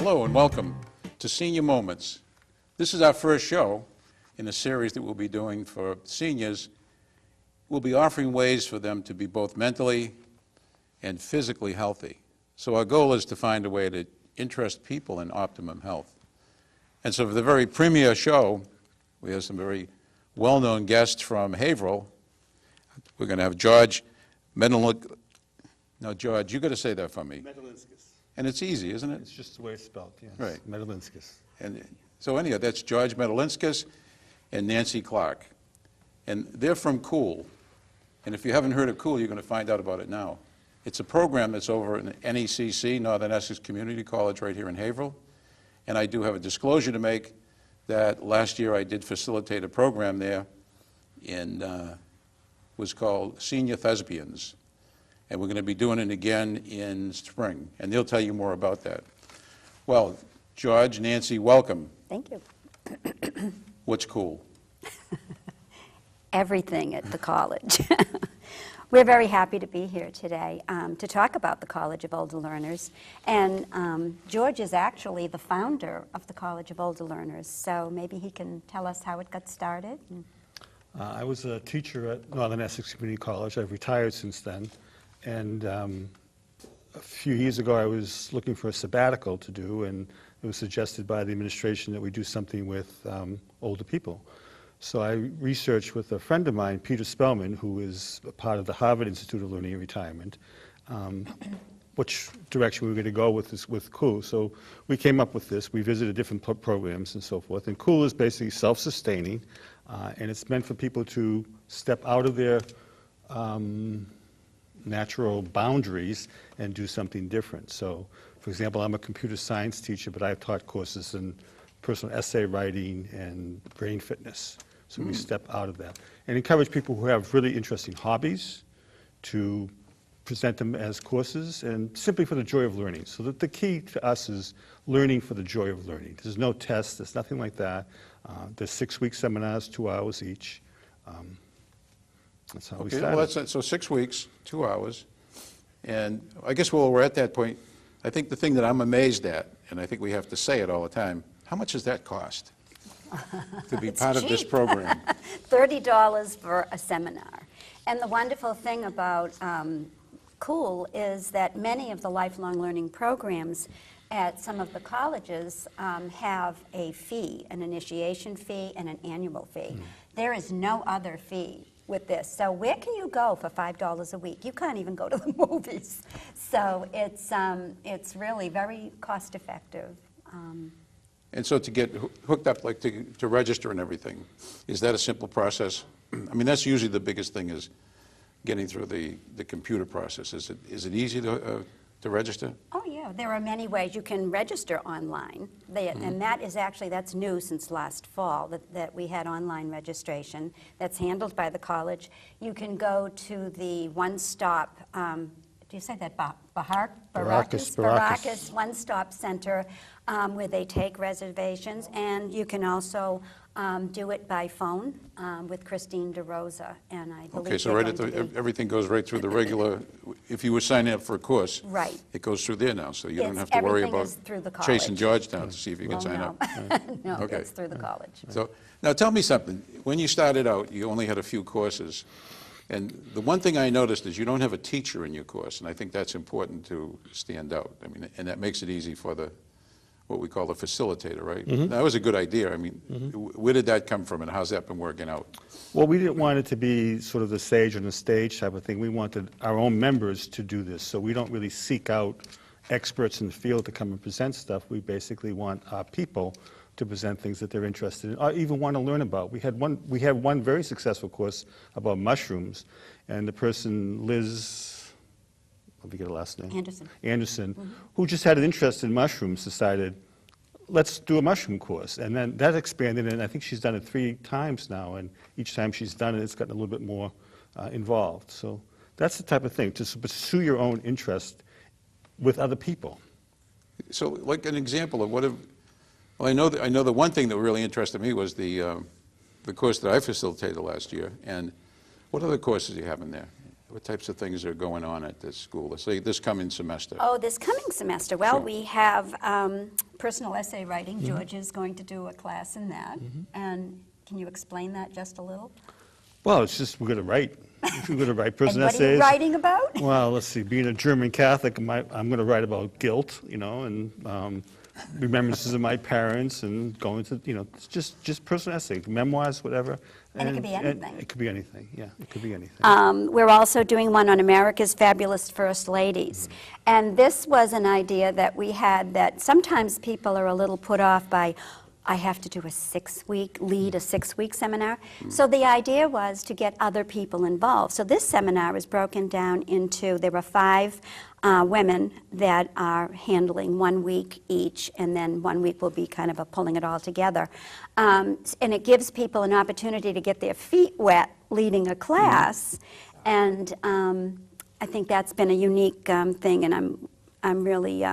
Hello and welcome to Senior Moments. This is our first show in a series that we'll be doing for seniors. We'll be offering ways for them to be both mentally and physically healthy. So our goal is to find a way to interest people in optimum health. And so for the very premier show, we have some very well-known guests from Haverhill. We're going to have George Medalinskas. No, George, you got to say that for me. Medalinskas. And it's easy, isn't it? It's just the way it's spelled, yes. Right. Medalinskas. And so anyhow, that's George Medalinskas and Nancy Clark. And they're from COOL. And if you haven't heard of COOL, you're going to find out about it now. It's a program that's over in NECC, Northern Essex Community College, right here in Haverhill. And I do have a disclosure to make that last year I did facilitate a program there was called Senior Thespians. And we're going to be doing it again in spring. And they'll tell you more about that. Well, George, Nancy, welcome. Thank you. What's COOL? Everything at the college. We're very happy to be here today to talk about the College of Older Learners. And George is actually the founder of the College of Older Learners, so maybe he can tell us how it got started. I was a teacher at Northern Essex Community College. I've retired since then. And a few years ago, I was looking for a sabbatical to do, and it was suggested by the administration that we do something with older people. So I researched with a friend of mine, Peter Spellman, who is a part of the Harvard Institute of Learning and Retirement, which direction we were going to go with this with COOL. So we came up with this. We visited different programs and so forth. And COOL is basically self-sustaining, and it's meant for people to step out of their natural boundaries and do something different. So, for example, I'm a computer science teacher, but I've taught courses in personal essay writing and brain fitness. So we step out of that and encourage people who have really interesting hobbies to present them as courses and simply for the joy of learning. So that the key to us is learning for the joy of learning. There's no test, there's nothing like that. There's 6-week seminars, 2 hours each. That's how we started. Well, so 6 weeks, 2 hours. And I guess while we're at that point, I think the thing that I'm amazed at, and I think we have to say it all the time, how much does that cost to be part of this program? $30 for a seminar. And the wonderful thing about COOL is that many of the lifelong learning programs at some of the colleges have a fee, an initiation fee and an annual fee. There is no other fee with this. So where can you go for $5 a week? You can't even go to the movies. So it's really very cost effective. And so to get hooked up, like to register and everything, is that a simple process? I mean, that's usually the biggest thing is getting through the computer process. Is it easy to register? Oh yeah, there are many ways you can register online. And that is actually, that's new since last fall, that we had online registration. That's handled by the college. You can go to the one-stop, do you say that, Baracus One-Stop Center, where they take reservations, and you can also do it by phone with Christine DeRosa, and I believe Okay, so right at everything goes right through the regular, if you were signing up for a course, right. It goes through there now, so you don't have to worry about chasing Georgetown to see if you can sign up. No, Okay. it's through the college. So now tell me something. When you started out, you only had a few courses. And the one thing I noticed is you don't have a teacher in your course, and I think that's important to stand out. I mean, and that makes it easy for what we call the facilitator, right? That was a good idea. I mean, where did that come from, and how's that been working out? Well, we didn't want it to be sort of the sage on the stage type of thing. We wanted our own members to do this, so we don't really seek out experts in the field to come and present stuff. We basically want our people to present things that they're interested in or even want to learn about. We had one very successful course about mushrooms, and the person, Liz, let me get her last name. Anderson, who just had an interest in mushrooms, decided, let's do a mushroom course. And then that expanded, and I think she's done it 3 times now, and each time she's done it, it's gotten a little bit more involved. So that's the type of thing, to pursue your own interest with other people. So like an example of well, I know the one thing that really interested me was the course that I facilitated last year. And what other courses do you have in there? What types of things are going on at this school? Let's say this coming semester. Oh, this coming semester, well, Sure. we have personal essay writing. George is going to do a class in that. And can you explain that just a little? Well, it's just, we're going to write. We're going to write person And what essays. are you writing about? Well, let's see, being a German Catholic, I'm going to write about guilt, you know, and remembrances of my parents and going to, you know, it's just personal essays, memoirs, whatever. And it could be anything. It could be anything, yeah, it could be anything. We're also doing one on America's Fabulous First Ladies. And this was an idea that we had that sometimes people are a little put off by, I have to do lead a six-week seminar. So the idea was to get other people involved. So this seminar is broken down into, there are 5 women that are handling 1 week each, and then 1 week will be kind of a pulling it all together. And it gives people an opportunity to get their feet wet leading a class, and I think that's been a unique thing, and I'm really,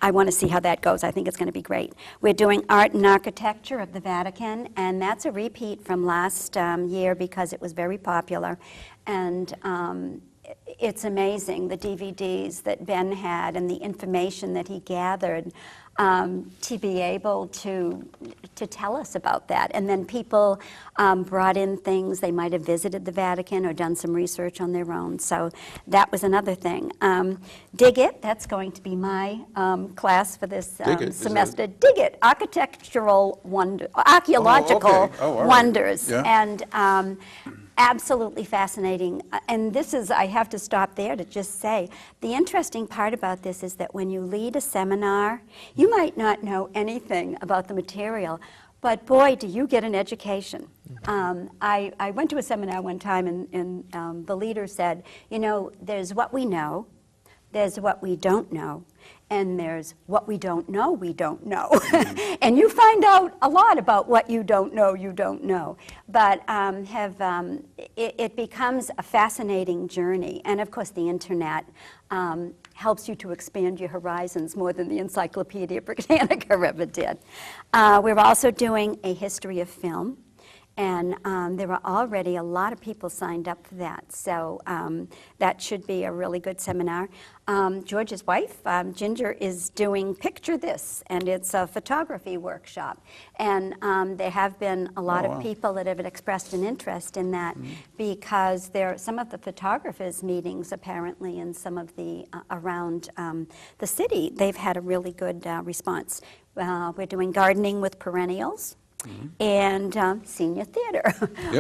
I want to see how that goes. I think it's going to be great. We're doing Art and Architecture of the Vatican, and that's a repeat from last year because it was very popular. And it's amazing, the DVDs that Ben had and the information that he gathered to be able to tell us about that. And then people brought in things. They might have visited the Vatican or done some research on their own. So that was another thing. Dig It, that's going to be my class for this semester. Dig It, architectural wonder, archaeological wonders. Yeah. And absolutely fascinating. And this is, I have to stop there to just say, the interesting part about this is that when you lead a seminar, you might not know anything about the material, but boy, do you get an education. I went to a seminar one time and the leader said, you know, there's what we know, there's what we don't know, and there's what we don't know. And you find out a lot about what you don't know. But it becomes a fascinating journey. And of course, the internet helps you to expand your horizons more than the Encyclopedia Britannica ever did. We're also doing a history of film. And there are already a lot of people signed up for that. So that should be a really good seminar. George's wife, Ginger, is doing Picture This, and it's a photography workshop. And there have been a lot of people that have expressed an interest in that because there are some of the photographers' meetings, apparently, in some of the around the city, they've had a really good response. We're doing gardening with perennials. And senior theater,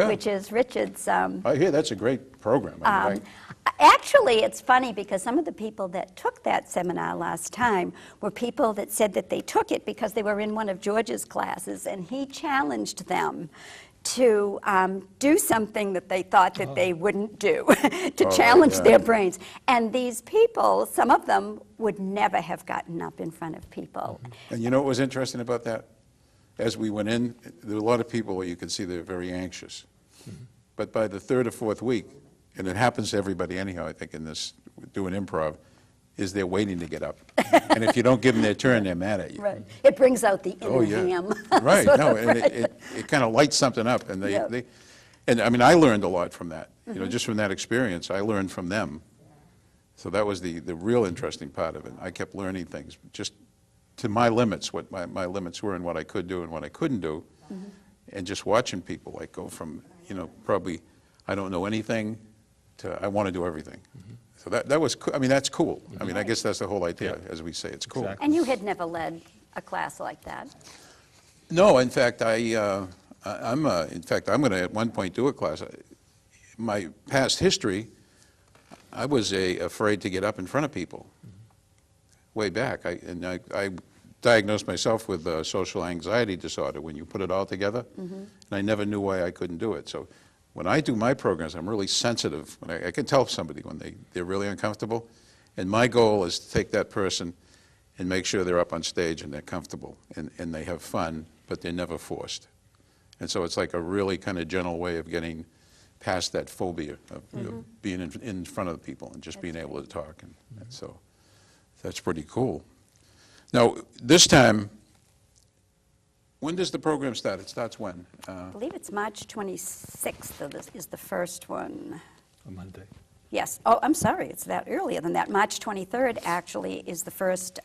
which is Richard's. I hear that's a great program. I mean, Actually, it's funny because some of the people that took that seminar last time were people that said that they took it because they were in one of George's classes, and he challenged them to do something that they thought that they wouldn't do, to challenge their brains. And these people, some of them would never have gotten up in front of people. And you know what was interesting about that? As we went in, there were a lot of people where you could see they're very anxious. But by the 3rd or 4th week, and it happens to everybody anyhow, I think, in this, doing improv, is they're waiting to get up. And if you don't give them their turn, they're mad at you. Right. It brings out the inner ham. Right, sort no, of, and right. it kind of lights something up. And and I mean, I learned a lot from that. You know, just from that experience, I learned from them. So that was the real interesting part of it. I kept learning things, just to my limits, what my limits were and what I could do and what I couldn't do. And just watching people like go from, you know, probably I don't know anything to I want to do everything. So that was, I mean, that's cool. I mean, I guess that's the whole idea, as we say, it's cool. Exactly. And you had never led a class like that. No, in fact, I'm going to at one point do a class. My past history, I was afraid to get up in front of people. Way back, I diagnosed myself with social anxiety disorder when you put it all together, and I never knew why I couldn't do it. So when I do my programs, I'm really sensitive. When I can tell somebody when they're really uncomfortable, and my goal is to take that person and make sure they're up on stage and they're comfortable and they have fun, but they're never forced. And so it's like a really kind of gentle way of getting past that phobia of being in front of the people and just being able to talk. And so that's pretty cool. Now, this time, when does the program start? It starts when? I believe it's March 26th is the first one. A Monday. Yes. Oh, I'm sorry, it's that earlier than that. March 23rd actually is the first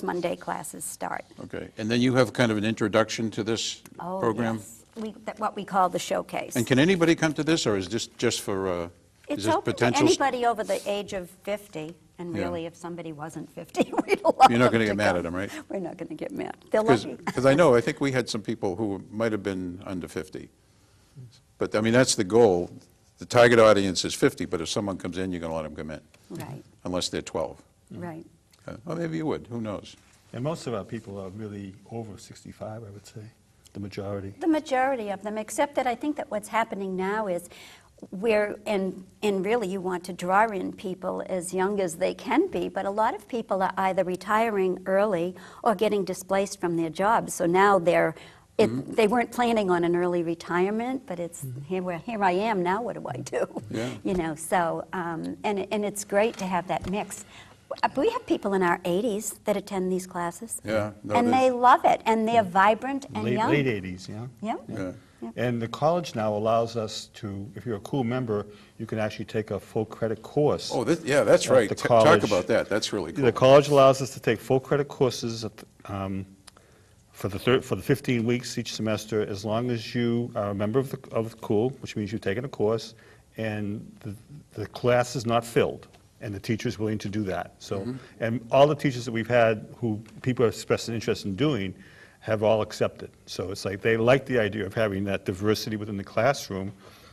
Monday classes start. Okay, and then you have kind of an introduction to this Oh, program? yes. What we call the showcase. And can anybody come to this, or is this just for, is It's this open to potential? anybody over the age of 50, and Yeah. really, if somebody wasn't 50, we'd love You're not them going to get mad come. at them, right? We're not going to get mad. They're lucky. Because I think we had some people who might have been under 50. But, I mean, that's the goal. The target audience is 50, but if someone comes in, you're going to let them come in, Right, unless they're 12. right. Well, maybe you would, who knows? And most of our people are really over 65, I would say, the majority. The majority of them, except that I think that what's happening now is and really you want to draw in people as young as they can be, but a lot of people are either retiring early or getting displaced from their jobs. So now they weren't planning on an early retirement, but it's here I am now. What do I do? Yeah. You know. So and it's great to have that mix. We have people in our 80s that attend these classes. Yeah. No, And they love it, and they're vibrant and young. Late 80s, yeah. Yeah. Yeah. And the college now allows us to, if you're a COOL member, you can actually take a full credit course. Oh, yeah, that's At right. the Talk college. about that. That's really cool. The college allows us to take full credit courses for the 15 weeks each semester, as long as you are a member of the COOL, which means you've taken a course, and the class is not filled, and the teacher is willing to do that. So, and all the teachers that we've had who people have expressed an interest in doing have all accepted. So it's like they like the idea of having that diversity within the classroom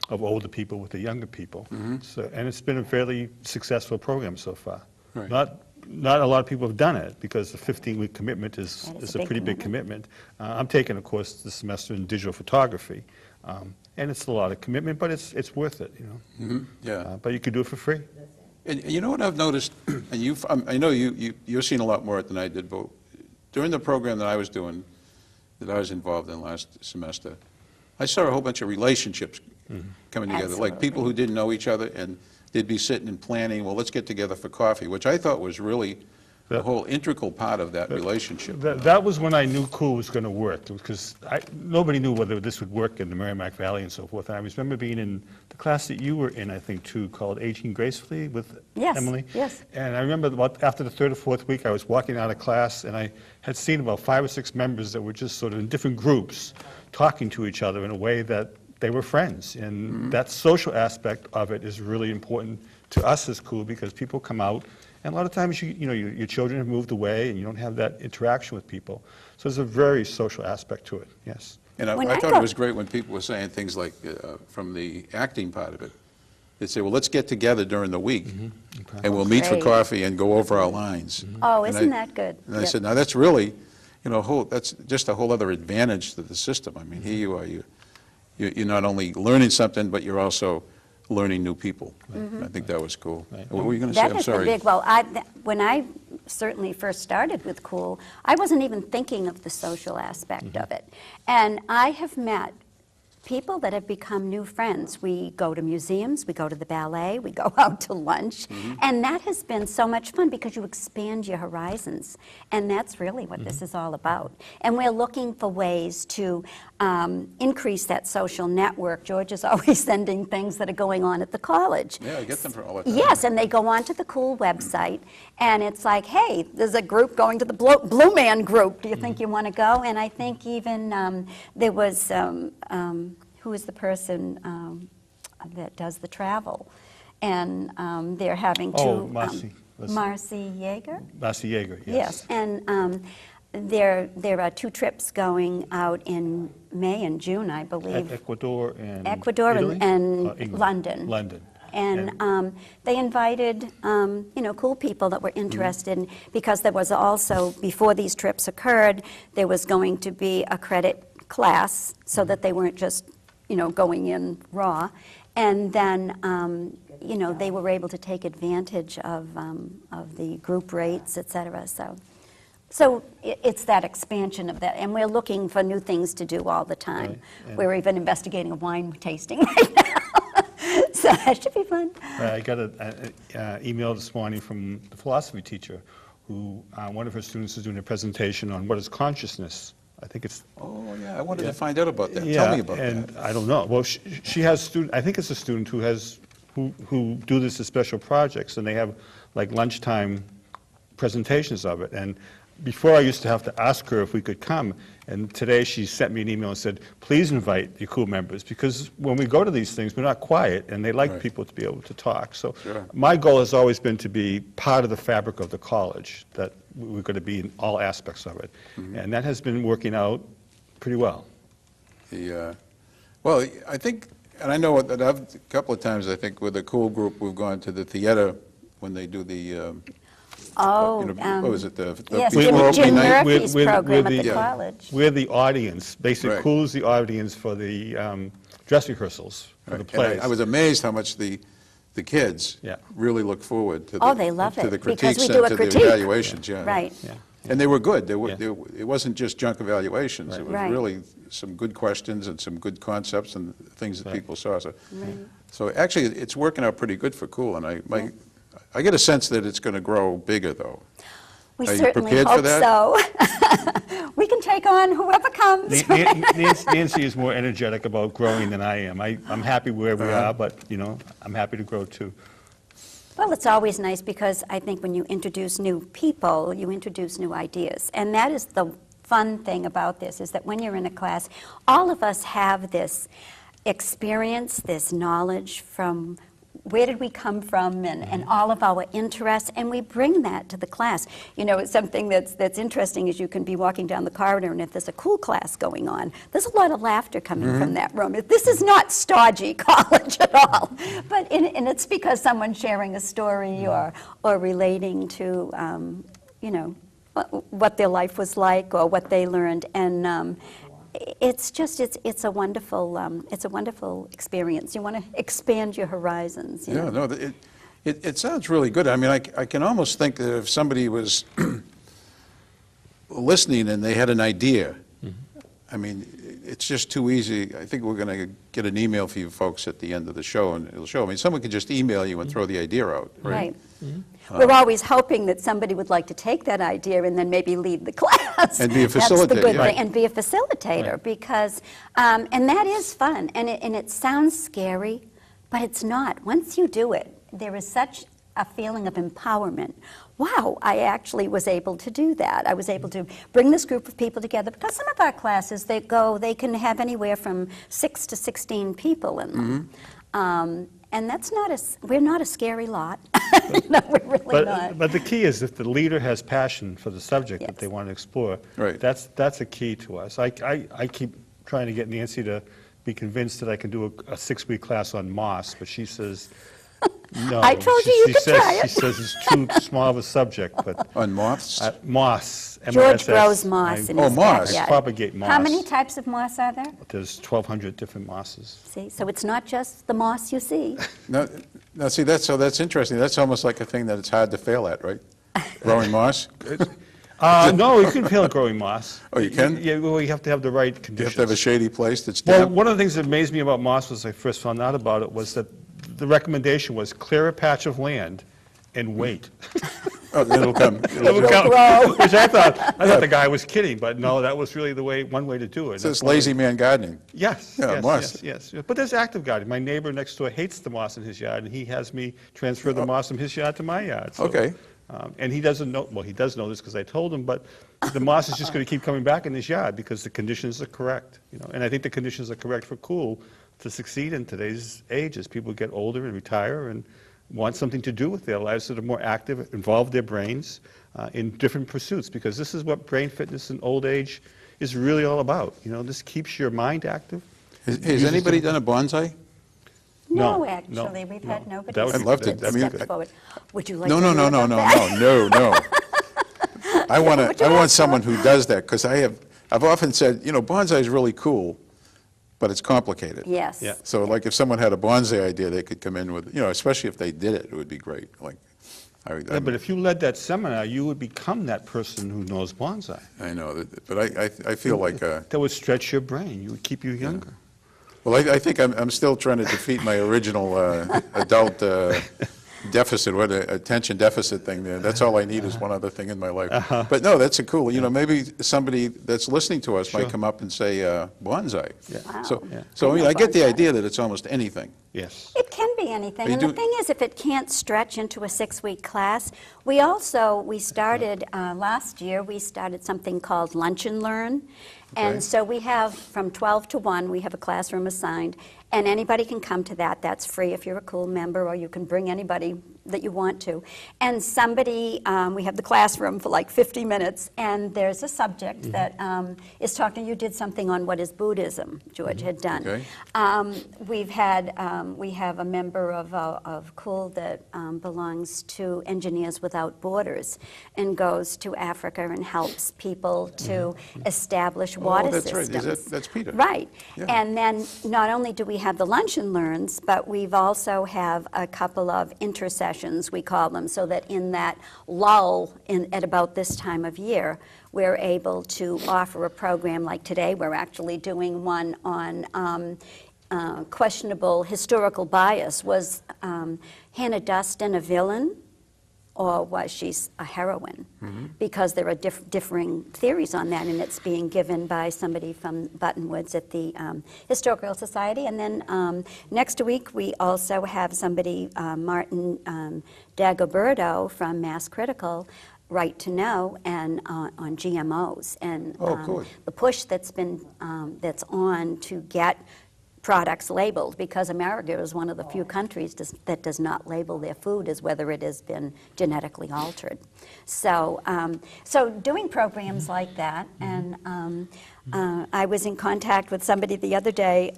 of older people with the younger people. So, and it's been a fairly successful program so far. Right. Not a lot of people have done it because the 15-week commitment That is is a a big pretty big commitment. I'm taking a course this semester in digital photography, and it's a lot of commitment, but it's worth it, you know. Yeah. But you could do it for free. And you know what I've noticed, and I know you've seen a lot more than I did, but during the program that I was doing, that I was involved in last semester, I saw a whole bunch of relationships coming together, like people who didn't know each other, and they'd be sitting and planning, well, let's get together for coffee, which I thought was really the whole integral part of that relationship. That was when I knew COOL was going to work, because nobody knew whether this would work in the Merrimack Valley and so forth. And I remember being in the class that you were in, I think, too, called Aging Gracefully with Yes, Emily. yes. And I remember after the third or fourth week, I was walking out of class, and I had seen about 5 or 6 members that were just sort of in different groups, talking to each other in a way that they were friends. And that social aspect of it is really important to us as COOL, because people come out, and a lot of times, your children have moved away, and you don't have that interaction with people. So there's a very social aspect to it, yes. And When I I thought go- it was great when people were saying things like, from the acting part of it, they'd say, well, let's get together during the week, and we'll meet for Great. coffee and go over our lines. Oh, And isn't that good? And I Yep. said, now, that's really, that's just a whole other advantage to the system. I mean, here you are, you're not only learning something, but you're also learning new people. I think that was cool. Right. What were you going to say? That I'm is the sorry. big, when I certainly first started with COOL, I wasn't even thinking of the social aspect of it. And I have met people that have become new friends. We go to museums, we go to the ballet, we go out to lunch, and that has been so much fun because you expand your horizons, and that's really what this is all about. And we're looking for ways to increase that social network. George is always sending things that are going on at the college. Yeah, I get them for all the time. Yes, and they go onto the COOL website, and it's like, hey, there's a group going to the Blue Man group. Do you think you want to go? And I think even there was, who is the person that does the travel? And they're having Oh, to... Marcy. Marcy Yeager? Marcy Yeager, Yes, and there are 2 trips going out in May and June, I believe. Ecuador and Ecuador Italy? and England. London. London. And they invited, cool people that were interested, because there was also, before these trips occurred, there was going to be a credit class so that they weren't just, going in raw. And then, they were able to take advantage of the group rates, et cetera. So it's that expansion of that, and we're looking for new things to do all the time. Right, yeah. We're even investigating a wine tasting right now, so that should be fun. I got an email this morning from the philosophy teacher who, one of her students is doing a presentation on what is consciousness. I think it's... Oh, yeah, I wanted to find out about that. Yeah, Tell me about and that. I don't know. Well, she has I think it's a student who has who do this as special projects, and they have like lunchtime presentations of it. And before I used to have to ask her if we could come, and today she sent me an email and said, please invite your COOL members, because when we go to these things, we're not quiet, and they like Right. people to be able to talk. So Sure. my goal has always been to be part of the fabric of the college, that we're going to be in all aspects of it. And that has been working out pretty well. Well, I think, and I know that a couple of times, I think with the COOL group, we've gone to the theater when they do the, what was it, the yes, before Jim opening night? Murphy's program at the Yeah. college. We're the audience. Basically, Right. COOL is the audience for the dress rehearsals, for the Right. plays. And I was amazed how much the kids Yeah. really look forward to the. Oh, they love to it, the because critiques we and do a to critique. the evaluations, yeah. Right. Yeah. And they were good. They were, Yeah. it wasn't just junk evaluations. It was Right. really some good questions and some good concepts and things that Right. people saw. So actually, it's working out pretty good for COOL, and I get a sense that it's going to grow bigger, though. We Are you certainly prepared for hope so. We can take on whoever comes. Nancy is more energetic about growing than I am. I'm happy where we are, but, I'm happy to grow too. Well, it's always nice because I think when you introduce new people, you introduce new ideas. And that is the fun thing about this, is that when you're in a class, all of us have this experience, this knowledge from where did we come from and all of our interests, and we bring that to the class. It's something that's interesting is you can be walking down the corridor, and if there's a COOL class going on, there's a lot of laughter coming from that room. This is not stodgy college at all, and it's because someone's sharing a story or relating to, what their life was like or what they learned, and it's a wonderful experience. You want to expand your horizons. Yeah, no, it sounds really good. I mean, I can almost think that if somebody was listening and they had an idea, I mean, it's just too easy. I think we're going to get an email for you folks at the end of the show, and it'll show. I mean, someone could just email you and throw the idea out, right? We're always hoping that somebody would like to take that idea and then maybe lead the class. And be a That's the facilitator, good yeah. thing, and be a facilitator, Right. because, and that is fun, and it sounds scary, but it's not. Once you do it, there is such a feeling of empowerment. Wow, I actually was able to do that. I was able to bring this group of people together, because some of our classes, they can have anywhere from 6 to 16 people in them. And we're not a scary lot. No, we're really not. But the key is if the leader has passion for the subject that Yes. they want to explore, Right. that's a key to us. I keep trying to get Nancy to be convinced that I can do a 6-week class on moss, but she says, no. I told you could try it. She says it's too small of a subject, but On moths? moss, George MRSS, grows moss in Oh, his moss. backyard. I propagate moss. How many types of moss are there? There's 1,200 different mosses. See, so it's not just the moss you see. No, see, that's interesting. That's almost like a thing that it's hard to fail at, right? Growing moss? No, you can fail at growing moss. Oh, you can? Yeah, well, you have to have the right You conditions. have to have a shady place that's Well, damp? one of the things that amazed me about moss was I first found out about it was that the recommendation was clear a patch of land and wait. Oh, then it'll come. It'll grow. Which I thought the guy was kidding, but no, that was really one way to do it. It's That's this one of lazy man gardening. Yes, Yeah, yes, moss. yes. But there's active gardening. My neighbor next door hates the moss in his yard, and he has me transfer the moss from his yard to my yard. So, Okay. and he doesn't know, well, he does know this because I told him, but the moss is just going to keep coming back in his yard because the conditions are correct. And I think the conditions are correct for COOL to succeed in today's age as people get older and retire and want something to do with their lives that are more active, involve their brains in different pursuits, because this is what brain fitness in old age is really all about. This keeps your mind active. Has anybody done a bonsai? No, No, actually, we've had no. nobody That would I'd love to. I mean, step forward. Would you like No, to no, hear no, no, about no, that? no. I Would you want like someone to? who does that, because I've often said, bonsai is really cool, but it's complicated. Yes. Yeah. So like if someone had a bonsai idea, they could come in with, especially if they did it, it would be great. Like, Yeah, but if you led that seminar, you would become that person who knows bonsai. I know, but I feel like, That would stretch your brain. You would keep you younger. well, I think I'm still trying to defeat my original adult deficit, attention deficit thing there. That's all I need is one other thing in my life. But no, that's a cool, maybe somebody that's listening to us might Sure. come up and say bonsai. Yeah. Wow. So, Yeah. so I mean, know I get the bonsai. idea that it's almost anything. Yes. It can be anything, They and do- the thing is, if it can't stretch into a 6-week class, we started, last year, we started something called Lunch and Learn, Okay. and so we have, from 12 to 1, we have a classroom assigned, and anybody can come to that. That's free if you're a COOL member, or you can bring anybody that you want to. And somebody, we have the classroom for like 50 minutes, and there's a subject that is talking, you did something on what is Buddhism, George had done. Okay. We have a member of COOL that belongs to Engineers Without Borders and goes to Africa and helps people to establish water that's right. systems. That's Peter. Right. Yeah. And then not only do we have the lunch and learns, but we've also have a couple of intersessions, we call them, so that in that lull at about this time of year, we're able to offer a program like today. We're actually doing one on questionable historical bias. Was Hannah Duston a villain, or was she a heroine? Because there are differing theories on that, and it's being given by somebody from Buttonwoods at the Historical Society. And then next week, we also have somebody, Martin Dagoberto from Mass Critical, Right to Know, and on GMOs. And Good. the push that's been, that's on to get products labeled, because America is one of the few countries that does not label their food as whether it has been genetically altered. So, so doing programs like that, and I was in contact with somebody the other day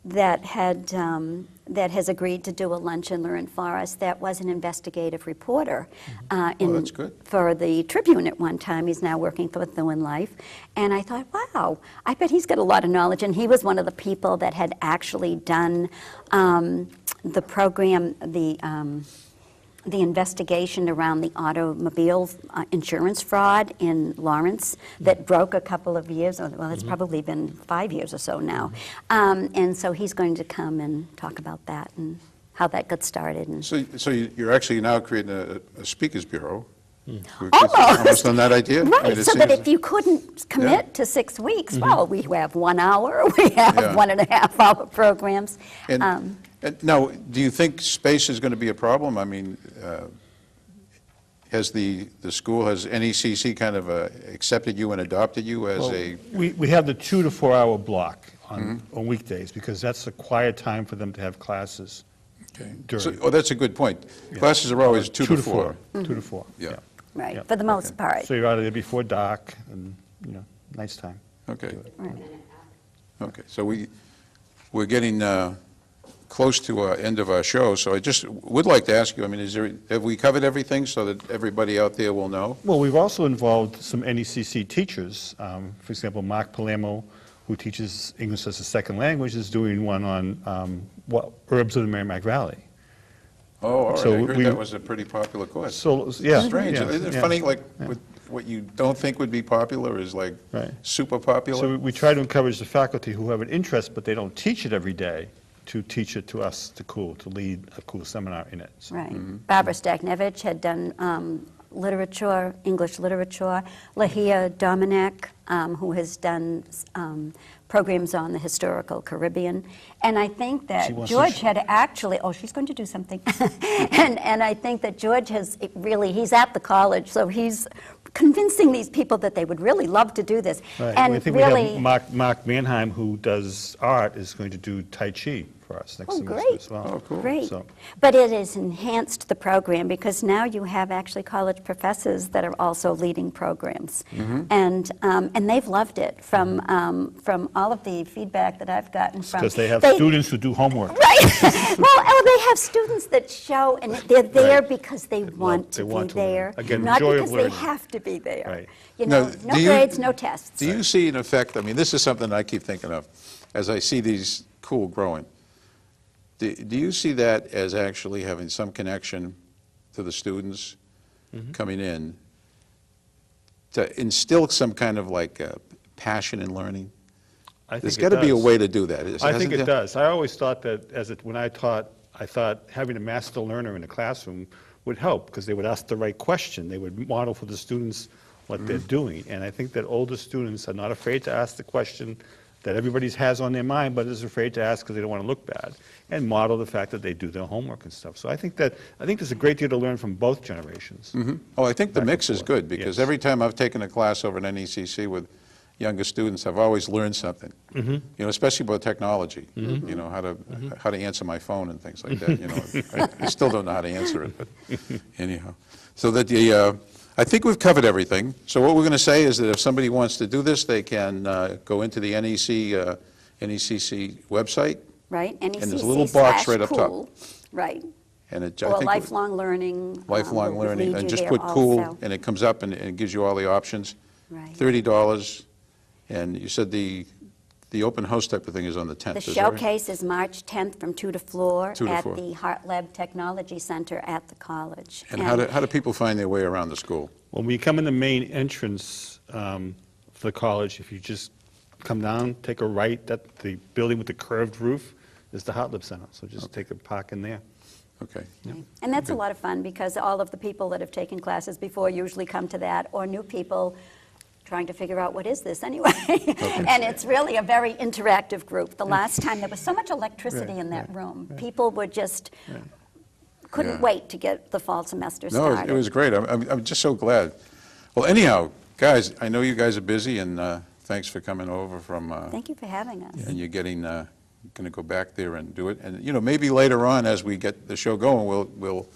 that has agreed to do a lunch and learn for us. That was an investigative reporter that's good. for the Tribune at one time. He's now working for New in Life. And I thought, wow, I bet he's got a lot of knowledge. And he was one of the people that had actually done the program, the investigation around the automobile insurance fraud in Lawrence that broke a couple of years, well, it's probably been 5 years or so now. And so he's going to come and talk about that and how that got started. And So you're actually now creating a speakers bureau. We're Almost. almost on that idea. I mean, Right, it so that seems- if you couldn't commit to 6 weeks, well, we have 1 hour, we have Yeah. 1.5 hour programs. And now, do you think space is going to be a problem? I mean, has the school, has NECC kind of accepted you and adopted you as a, We have the 2 to 4 hour block on weekdays, because that's a quiet time for them to have classes. okay. Oh, that's a good point. Classes are always 2 to 4. 2 to 4. Yeah. Right, Yeah. for the most part. So you're out of there before dark, and, nice time. Okay. Right. Okay, so we're getting close to our end of our show, so I just would like to ask you, I mean, have we covered everything so that everybody out there will know? Well, we've also involved some NECC teachers. For example, Mark Palermo, who teaches English as a second language, is doing one on herbs of the Merrimack Valley. Oh, all right, So I heard we- that was a pretty popular course. So, yeah. Strange, yeah, isn't it yeah. funny, like, what you don't think would be popular is like Right. super popular? So we try to encourage the faculty who have an interest, but they don't teach it every day, to teach it to us, to COOL, to lead a COOL seminar in it. So- Right. Barbara Stagnevich had done literature, English literature. Lahia Dominic, who has done programs on the historical Caribbean. And I think She that wants to George had actually, she's going to do something. and I think that George has he's at the college, so he's convincing these people that they would really love to do this. Right. And I think really, we have Mark Mannheim, who does art, is going to do Tai Chi for us next Oh, semester great. as well. Oh, cool. great. So- But it has enhanced the program, because now you have actually college professors that are also leading programs. And they've loved it from all of the feedback that I've gotten from. Because they have students who do homework. Right. Well, they have students that show, and they're there Right. because they want they to want be to learn. there. Again, not joy of because they learning. have to be there. Right. You Now, know, no do you- grades, no tests. Do you see an effect, I mean, this is something I keep thinking of, as I see these COOL growing. Do you see that as actually having some connection to the students coming in, to instill some kind of like passion in learning? I think There's it got to be a does. way to do that. I think Hasn't it there? does. I always thought that when I taught, I thought having a master learner in a classroom would help, because they would ask the right question. They would model for the students what they're doing. And I think that older students are not afraid to ask the question that everybody has on their mind, but is afraid to ask because they don't want to look bad, and model the fact that they do their homework and stuff. So I think there's a great deal to learn from both generations. Oh, I think the Back mix and is forth. good, because Yes. every time I've taken a class over at NECC with younger students, I've always learned something. You know, especially about technology. You know, how to answer my phone and things like that. You know, I still don't know how to answer it, but anyhow. So that I think we've covered everything. So what we're going to say is that if somebody wants to do this, they can go into the NECC website, Right? there's a little box right up top. NECC/COOL, right. and it, I Or think lifelong learning. lifelong will learning, lead and you just there put COOL, also. and it comes up and it gives you all the options. Right. $30, and you said the open house type of thing is on the 10th, The is that right? showcase is March 10th from 2 to 4 2 to at 4. the Hart Lab Technology Center at the college. And how do people find their way around the school? When we come in the main entrance for the college, if you just come down, take a right, that the building with the curved roof is the Hot Lab Center. So just take a park in there. Okay. Right. And that's a Good. lot of fun because all of the people that have taken classes before usually come to that, or new people trying to figure out what is this anyway. And it's really a very interactive group. The last time there was so much electricity in that room. People were just couldn't Yeah. wait to get the fall semester No, started. it was great. I'm just so glad. Well, anyhow, guys, I know you guys are busy, and thanks for coming over from, Thank you for having us. and you're getting, going to go back there and do it. And, you know, maybe later on, as we get the show going, we'll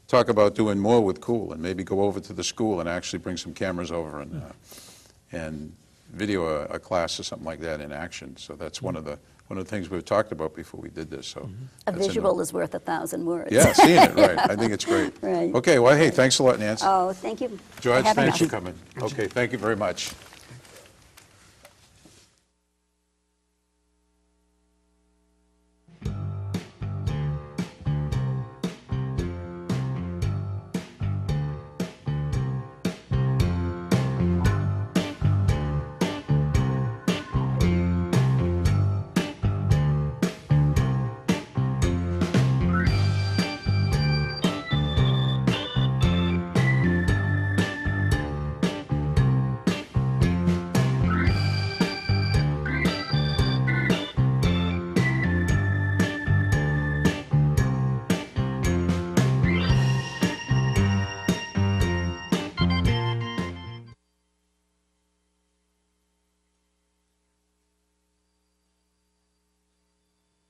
talk about doing more with COOL, and maybe go over to the school and actually bring some cameras over and video a class or something like that in action. So that's one of the things we've talked about before we did this, so. A that's visual is worth 1,000 words. Yeah, seeing it, right. I think it's great. Right. Okay, well, hey, thanks a lot, Nancy. Oh, thank you for George, having thanks us. for coming. Okay, thank you very much.